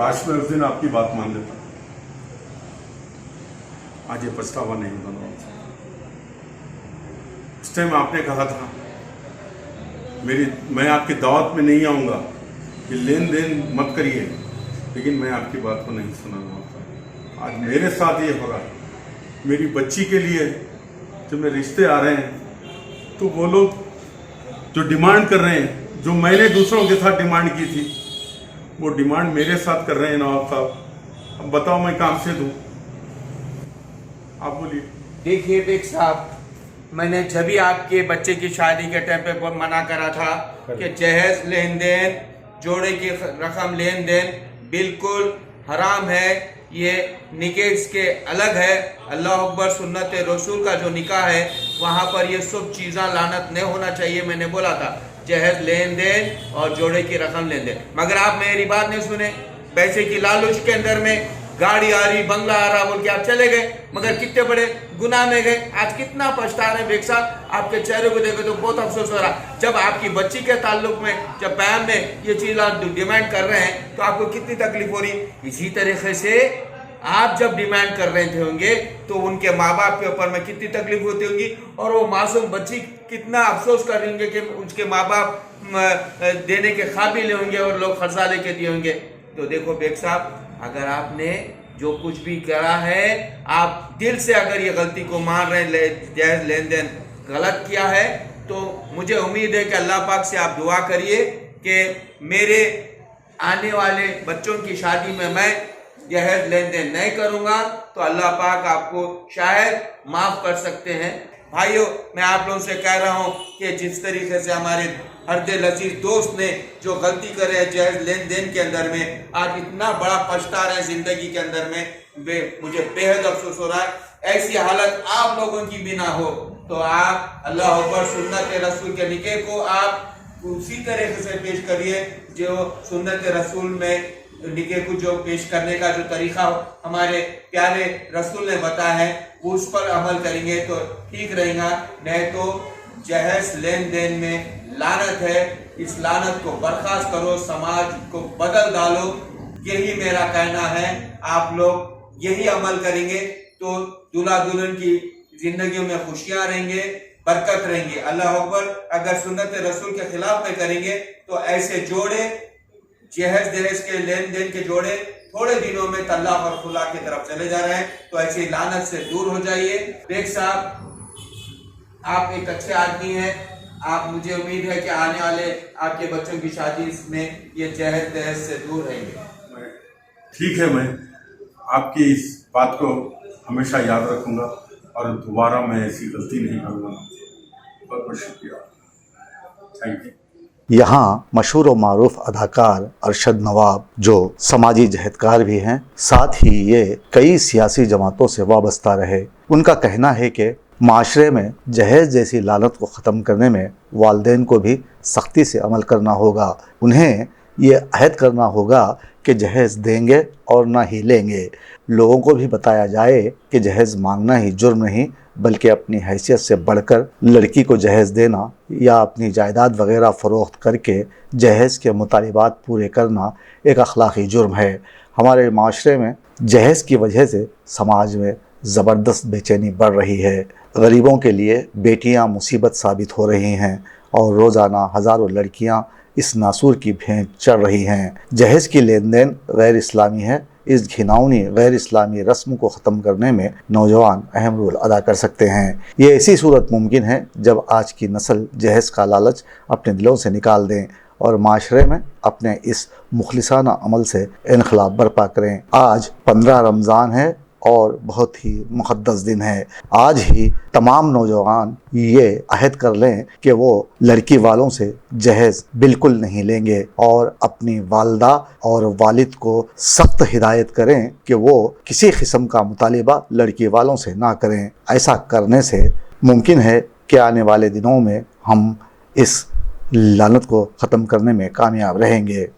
काश मैं उस दिन आपकी बात मान लेता। आज ये पछतावा नहीं बना। उस टाइम आपने कहा था मैं आपकी दावत में नहीं आऊँगा कि लेन देन मत करिए, लेकिन मैं आपकी बात को नहीं सुना। आज मेरे साथ ये हो रहा है। मेरी बच्ची के लिए जो मेरे रिश्ते आ रहे हैं, तो वो लोग जो डिमांड कर रहे हैं, जो मैंने दूसरों के साथ डिमांड की थी, वो डिमांड मेरे साथ कर रहे हैं नवाब साहब। अब बताओ मैं काम से दूं? आप बोलिए। देखिए बेग साहब, मैंने जब भी आपके बच्चे की शादी के टाइम पे मना करा था कि जहेज लेन देन, जोड़े की रकम लेन देन बिल्कुल हराम है। ये निकाह के अलग है। अल्लाह अकबर, सुन्नत रसूल का जो निकाह है वहाँ पर ये सब चीज़ें लानत नहीं होना चाहिए। मैंने बोला था जहेज लेन देन और जोड़े की रकम लेन देन, मगर आप मेरी बात नहीं सुने। पैसे की लालच के अंदर में गाड़ी आ रही, बंगला आ रहा बोल के आप चले गए, मगर कितने बड़े गुनाह में गए। आज कितना पछता रहे बेग साहब, आपके चेहरे को देखे तो बहुत अफसोस हो रहा। जब आपकी बच्ची के ताल्लुक में जब बयान में ये चीज डिमांड कर रहे हैं तो आपको कितनी तकलीफ हो रही। इसी तरीके से आप जब डिमांड कर रहे थे होंगे तो उनके माँ बाप के ऊपर में कितनी तकलीफ होती होंगी, और वो मासूम बच्ची कितना अफसोस कर रही होंगे कि उसके माँ बाप देने के काबिल होंगे और लोग खर्चा लेके दिए होंगे। तो देखो बेग साहब, अगर आपने जो कुछ भी करा है, आप दिल से अगर ये गलती को मान रहे हैं, जहेज लेन देन गलत किया है, तो मुझे उम्मीद है कि अल्लाह पाक से आप दुआ करिए कि मेरे आने वाले बच्चों की शादी में मैं जहेज लेन देन नहीं करूंगा, तो अल्लाह पाक आपको शायद माफ कर सकते हैं। भाइयों, मैं आप लोगों से कह रहा हूं कि जिस तरीके से हमारे हरदिल अजीज दोस्त ने जो गलती करे है जहेज लेन देन के अंदर में, आज इतना बड़ा पछता रहे जिंदगी के अंदर में, मुझे बेहद अफसोस हो रहा है। ऐसी हालत आप लोगों की भी ना हो, तो आप अल्लाह अकबर, सुन्नत रसूल के निकाह को आप उसी तरीके से पेश करिए जो सुन्नत रसूल में निकाह को जो पेश करने का जो तरीका हमारे प्यारे रसूल ने बताया है, उस पर अमल करेंगे तो ठीक रहेगा। नहीं तो जहेज लेन देन में लानत है, इस लानत को बर्खास्त करो, समाज को बदल डालो, यही मेरा कहना है। आप लोग यही अमल करेंगे तो दूल्हा दुल्हन की जिंदगियों में खुशियां रहेंगे, बरकत रहेंगे। अल्लाह अकबर, अगर सुन्नत रसूल के खिलाफ में करेंगे तो ऐसे जोड़े, जहेज दहेज के लेन देन के जोड़े थोड़े दिनों में तलाक और खुला की तरफ चले जा रहे हैं। तो ऐसी लानत से दूर हो जाइए। बेग साहब, आप एक अच्छे आदमी हैं। आप, मुझे उम्मीद है कि आने वाले आपके बच्चों की शादी में ये जहेज दहेज से दूर रहेंगे। ठीक है, मैं आपकी इस बात को हमेशा याद रखूंगा और दोबारा मैं ऐसी गलती नहीं करूंगा। बहुत बहुत शुक्रिया, थैंक यू। यहाँ मशहूर व मारूफ अदाकार अरशद नवाब, जो समाजी जहदकार भी हैं, साथ ही ये कई सियासी जमातों से वाबस्ता रहे, उनका कहना है कि माशरे में जहेज जैसी लानत को ख़त्म करने में वालिदैन को भी सख्ती से अमल करना होगा। उन्हें ये अहद करना होगा कि जहेज देंगे और ना ही लेंगे। लोगों को भी बताया जाए कि जहेज मांगना ही जुर्म नहीं, बल्कि अपनी हैसियत से बढ़कर लड़की को जहेज देना या अपनी जायदाद वगैरह फ़रोख्त करके जहेज के मुतालिबात पूरे करना एक अखलाक़ी जुर्म है। हमारे माशरे में जहेज की वजह से समाज में ज़बरदस्त बेचैनी बढ़ रही है। गरीबों के लिए बेटियां मुसीबत साबित हो रही हैं और रोज़ाना हज़ारों लड़कियां इस नासूर की भेंट चढ़ रही हैं। जहेज की लेन देन गैर इस्लामी है। इस घिनौनी गैर इस्लामी रस्म को ख़त्म करने में नौजवान अहम रोल अदा कर सकते हैं। ये ऐसी सूरत मुमकिन है जब आज की नस्ल जहेज का लालच अपने दिलों से निकाल दें और माशरे में अपने इस मुखलिसाना अमल से इनकलाब बर्पा करें। आज 15 रमज़ान है और बहुत ही मुक़द्दस दिन है। आज ही तमाम नौजवान ये अहद कर लें कि वो लड़की वालों से जहेज बिल्कुल नहीं लेंगे और अपनी वालदा और वालिद को सख्त हिदायत करें कि वो किसी किस्म का मुतालिबा लड़की वालों से ना करें। ऐसा करने से मुमकिन है कि आने वाले दिनों में हम इस लानत को ख़त्म करने में कामयाब रहेंगे।